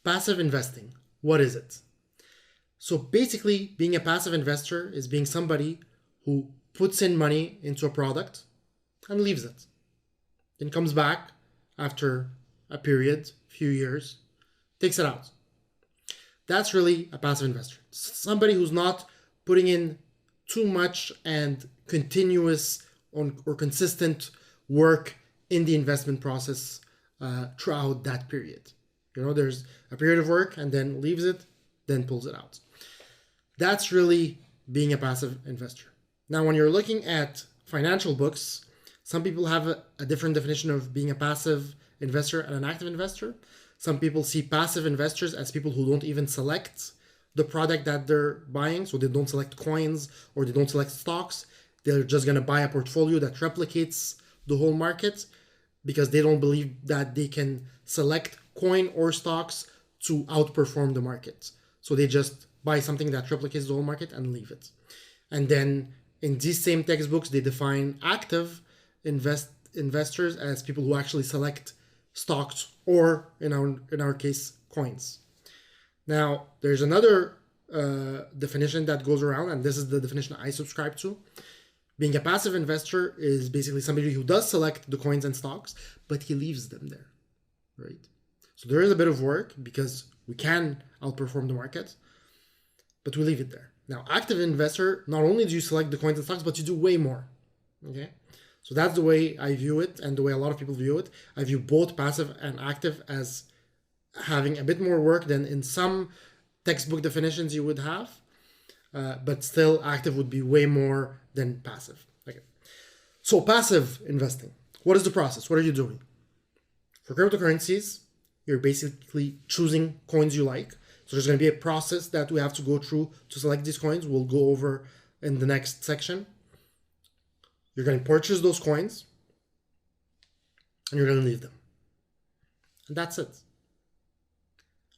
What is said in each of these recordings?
Passive investing. What is it? So basically, being a passive investor is being somebody who puts in money into a product and leaves it. Then comes back after a period, few years, takes it out. That's really a passive investor. Somebody who's not putting in too much and continuous or consistent work in the investment process throughout that period. There's a period of work and then leaves it, then pulls it out. That's really being a passive investor. Now, when you're looking at financial books, some people have a different definition of being a passive investor and an active investor. Some people see passive investors as people who don't even select the product that they're buying. So they don't select coins or they don't select stocks. They're just going to buy a portfolio that replicates the whole market because they don't believe that they can select coin or stocks to outperform the market. So they just buy something that replicates the whole market and leave it. And then in these same textbooks, they define active investors as people who actually select stocks or, in our case, coins. Now, there's another definition that goes around, and this is the definition I subscribe to. Being a passive investor is basically somebody who does select the coins and stocks, but he leaves them there, right? So there is a bit of work because we can outperform the market, but we leave it there. Now, active investor, not only do you select the coins and stocks, but you do way more, okay? So that's the way I view it and the way a lot of people view it. I view both passive and active as having a bit more work than in some textbook definitions you would have, but still active would be way more than passive. Okay. So passive investing, what is the process? What are you doing? For cryptocurrencies, you're basically choosing coins you like. So there's going to be a process that we have to go through to select these coins. We'll go over in the next section. You're going to purchase those coins and you're going to leave them. And that's it.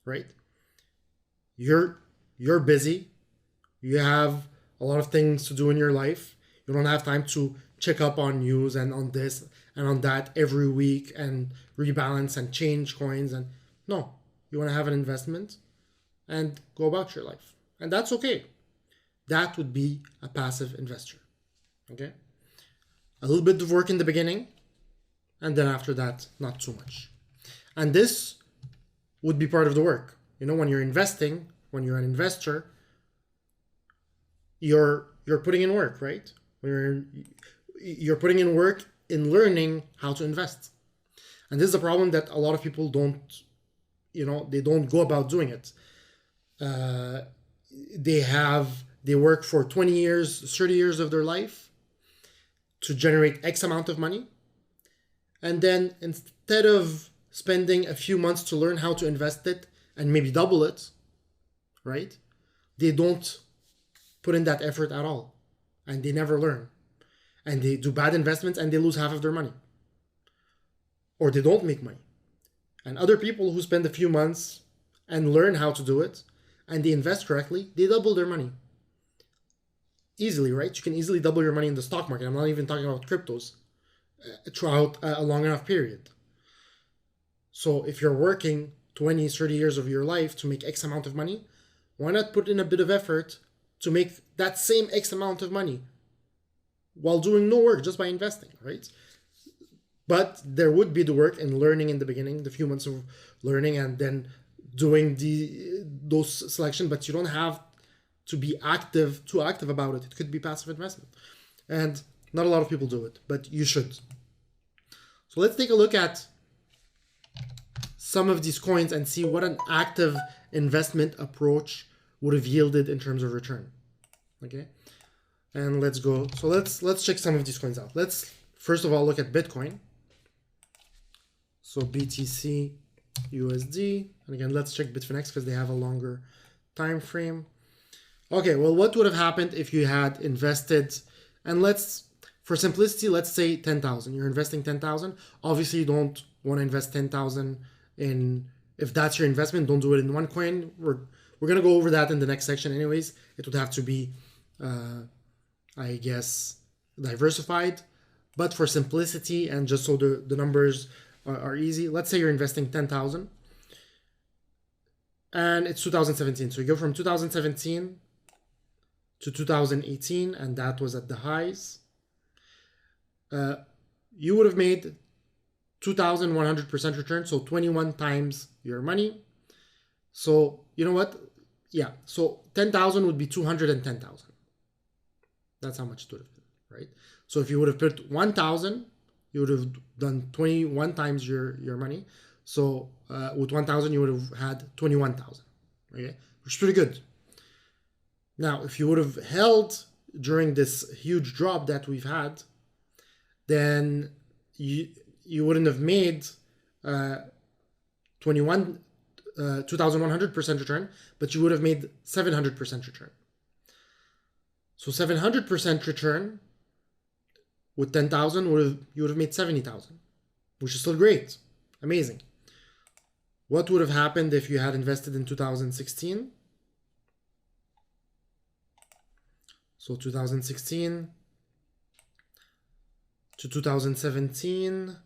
Right? You're busy. You have a lot of things to do in your life. You don't have time to check up on news and on this and on that every week and rebalance and change coins. And no, you want to have an investment and go about your life. And that's okay. That would be a passive investor. Okay? A little bit of work in the beginning, and then after that, not too much. And this would be part of the work. When you're investing, when you're an investor, you're putting in work, right? You're putting in work in learning how to invest. And this is a problem that a lot of people don't, they don't go about doing it. They work for 20 years, 30 years of their life to generate X amount of money. And then instead of spending a few months to learn how to invest it and maybe double it, right? They don't put in that effort at all. And they never learn. And they do bad investments and they lose half of their money. Or they don't make money. And other people who spend a few months and learn how to do it and they invest correctly, they double their money. Easily, right? You can easily double your money in the stock market. I'm not even talking about cryptos throughout a long enough period. So if you're working 20, 30 years of your life to make X amount of money, why not put in a bit of effort to make that same X amount of money while doing no work, just by investing, right? But there would be the work in learning in the beginning, the few months of learning, and then doing those selection, but you don't have to be too active about it. It could be passive investment. And not a lot of people do it, but you should. So let's take a look at some of these coins and see what an active investment approach would have yielded in terms of return. Okay? And let's go. So let's check some of these coins out. Let's first of all look at Bitcoin. So BTC USD. And again, let's check Bitfinex because they have a longer time frame. Okay, well, what would have happened if you had invested, and for simplicity, let's say 10,000. You're investing 10,000. Obviously, you don't want to invest 10,000 if that's your investment, don't do it in one coin. We're going to go over that in the next section anyways. It would have to be, I guess, diversified. But for simplicity and just so the numbers are easy, let's say you're investing 10,000. and it's 2017. So you go from 2017 to 2018, and that was at the highs. You would have made 2,100% return, so 21 times your money. So you know what? Yeah, so 10,000 would be 210,000. That's how much it would have been, right? So if you would have put 1,000, you would have done 21 times your money. So with 1,000, you would have had 21,000, okay? Which is pretty good. Now, if you would have held during this huge drop that we've had, then you wouldn't have made 2,100% return, but you would have made 700% return. So 700% return with 10,000 you would have made 70,000, which is still great, amazing. What would have happened if you had invested in 2016? So 2016 to 2017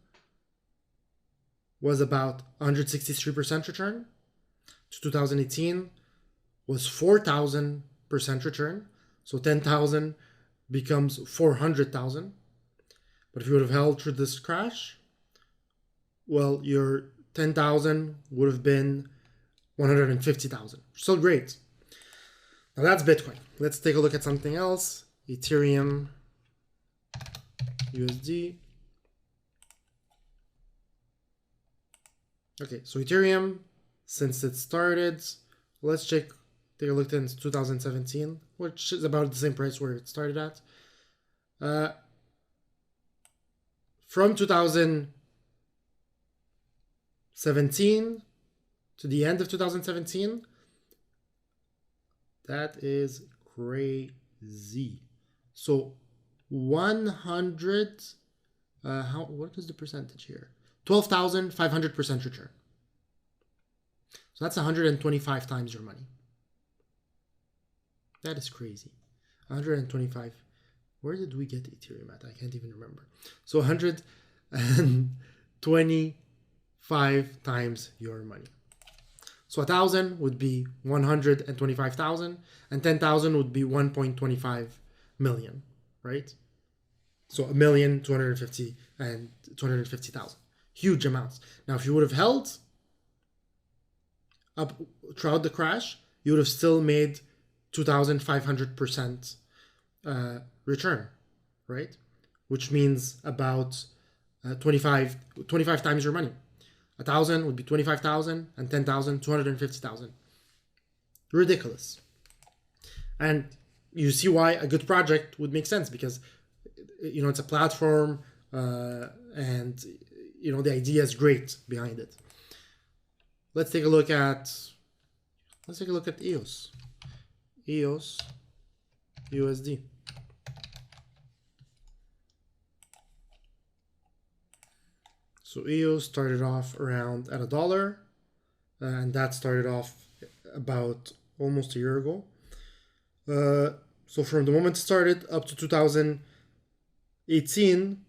was about 163% return. To 2018 was 4,000% return. So 10,000 becomes 400,000. But if you would have held through this crash, well, your 10,000 would have been 150,000. Still great. Now that's Bitcoin. Let's take a look at something else. Ethereum USD. Okay, so Ethereum, since it started, let's take a look since 2017, which is about the same price where it started at. From 2017 to the end of 2017, that is crazy. So 100, what is the percentage here? 12,500% return. So that's 125 times your money. That is crazy. 125. Where did we get Ethereum at? I can't even remember. So 125 times your money. So 1,000 would be 125,000, and 10,000 would be 1.25 million, right? So 1,250,000 and 250,000. Huge amounts. Now, if you would have held up throughout the crash, you would have still made 2,500% return, right? Which means about 25 times your money. 1,000 would be 25,000, and 10,000, 250,000. Ridiculous. And you see why a good project would make sense, because it's a platform, and the idea is great behind it. Let's take a look at EOS. EOS USD. So EOS started off around at $1, and that started off about almost a year ago. So from the moment it started up to 2018,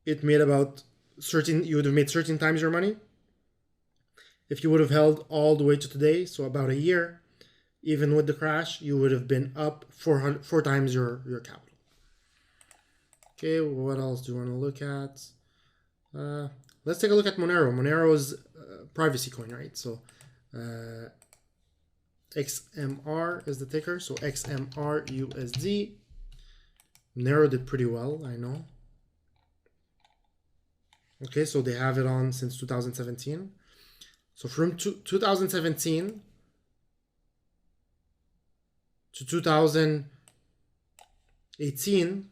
it made about 13. You would have made 13 times your money. If you would have held all the way to today, so about a year, even with the crash, you would have been up 4 times your capital. Okay, what else do you want to look at? Let's take a look at Monero. Monero is privacy coin, right? So XMR is the ticker. So XMR USD. Monero did pretty well, I know. Okay, so they have it on since 2017. So from 2017 to 2018,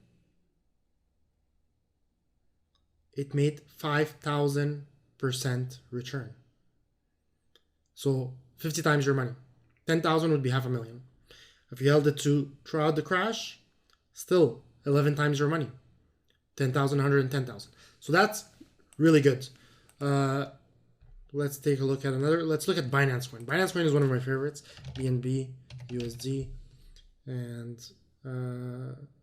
it made 5,000% return. So 50 times your money. 10,000 would be $500,000. If you held it throughout the crash, still 11 times your money. 10,000, 110,000. So that's really good. Let's take a look at another. Let's look at Binance Coin. Binance Coin is one of my favorites. BNB, USD, and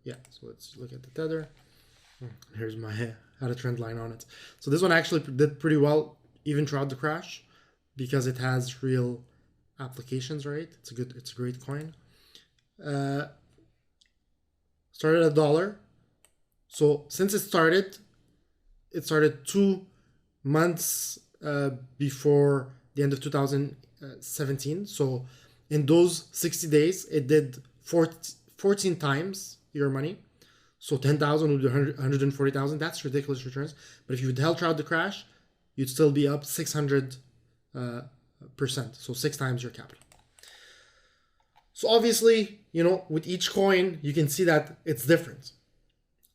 yeah. So let's look at the tether. Here's my had a trend line on it. So this one actually did pretty well even throughout the crash, because it has real applications, right? It's a great coin. Started at $1. So since it started 2 months before the end of 2017. So in those 60 days, it did 14 times your money. So 10,000 would be 140,000. That's ridiculous returns. But if you would held throughout the crash, you'd still be up 600%. So 6 times your capital. So obviously, with each coin, you can see that it's different.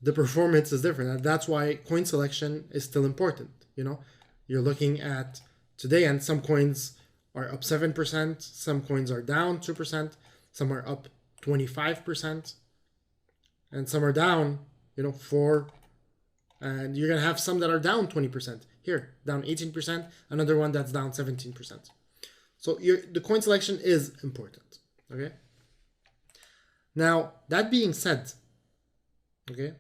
The performance is different. And that's why coin selection is still important. You're looking at today, and some coins are up 7%, some coins are down 2%, some are up 25%, and some are down, 4%. And you're going to have some that are down 20%. Here, down 18%, another one that's down 17%. So the coin selection is important. Okay. Now, that being said, okay,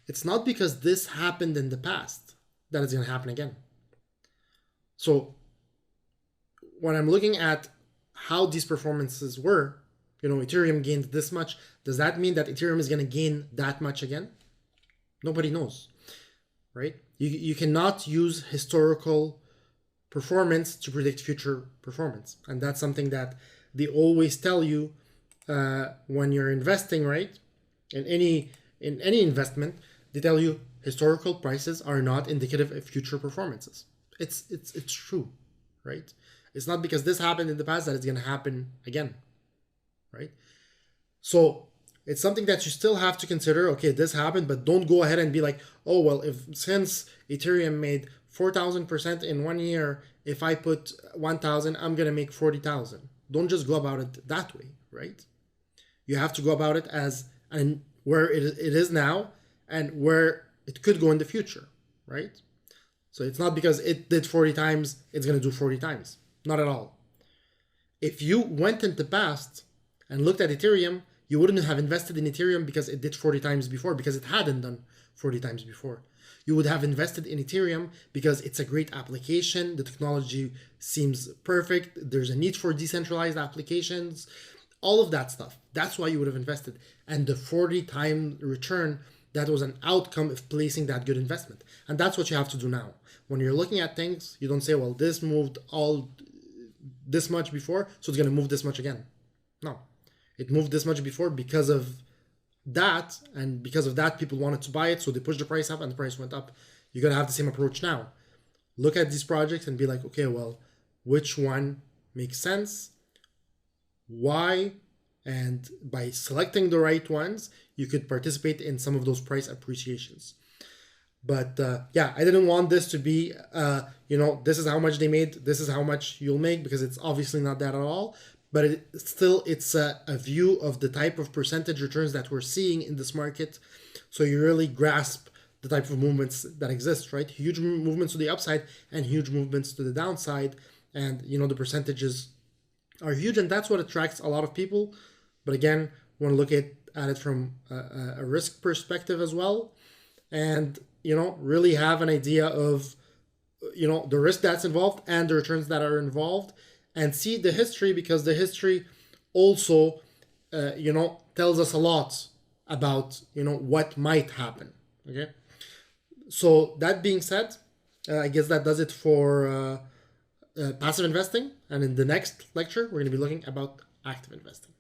it's not because this happened in the past that it's going to happen again. So when I'm looking at how these performances were, Ethereum gained this much. Does that mean that Ethereum is going to gain that much again? Nobody knows, right? You cannot use historical performance to predict future performance. And that's something that they always tell you when you're investing, right? In any investment, they tell you historical prices are not indicative of future performances. It's true, right? It's not because this happened in the past that it's going to happen again, right? So it's something that you still have to consider. Okay, this happened, but don't go ahead and be like, oh, well, since Ethereum made 4,000% in 1 year, if I put 1,000, I'm going to make 40,000. Don't just go about it that way, right? You have to go about it as and where it is now and where it could go in the future, right? So it's not because it did 40 times, it's going to do 40 times. Not at all. If you went in the past and looked at Ethereum, you wouldn't have invested in Ethereum because it did 40 times before, because it hadn't done 40 times before. You would have invested in Ethereum because it's a great application. The technology seems perfect. There's a need for decentralized applications, all of that stuff. That's why you would have invested. And the 40-time return, that was an outcome of placing that good investment. And that's what you have to do now. When you're looking at things, you don't say, well, this moved all this much before, so it's going to move this much again. No. It moved this much before because of that, and because of that, people wanted to buy it, so they pushed the price up and the price went up. You're going to have the same approach now. Look at these projects and be like, okay, well, which one makes sense? Why? And by selecting the right ones, you could participate in some of those price appreciations. But yeah, I didn't want this to be, this is how much they made, this is how much you'll make, because it's obviously not that at all. But it's a view of the type of percentage returns that we're seeing in this market. So you really grasp the type of movements that exist, right? Huge movements to the upside and huge movements to the downside. And, the percentages are huge, and that's what attracts a lot of people. But again, we want to look at it from a risk perspective as well. And, really have an idea of, the risk that's involved and the returns that are involved. And see the history, because the history also, tells us a lot about, what might happen. Okay. So that being said, I guess that does it for passive investing. And in the next lecture, we're going to be looking about active investing.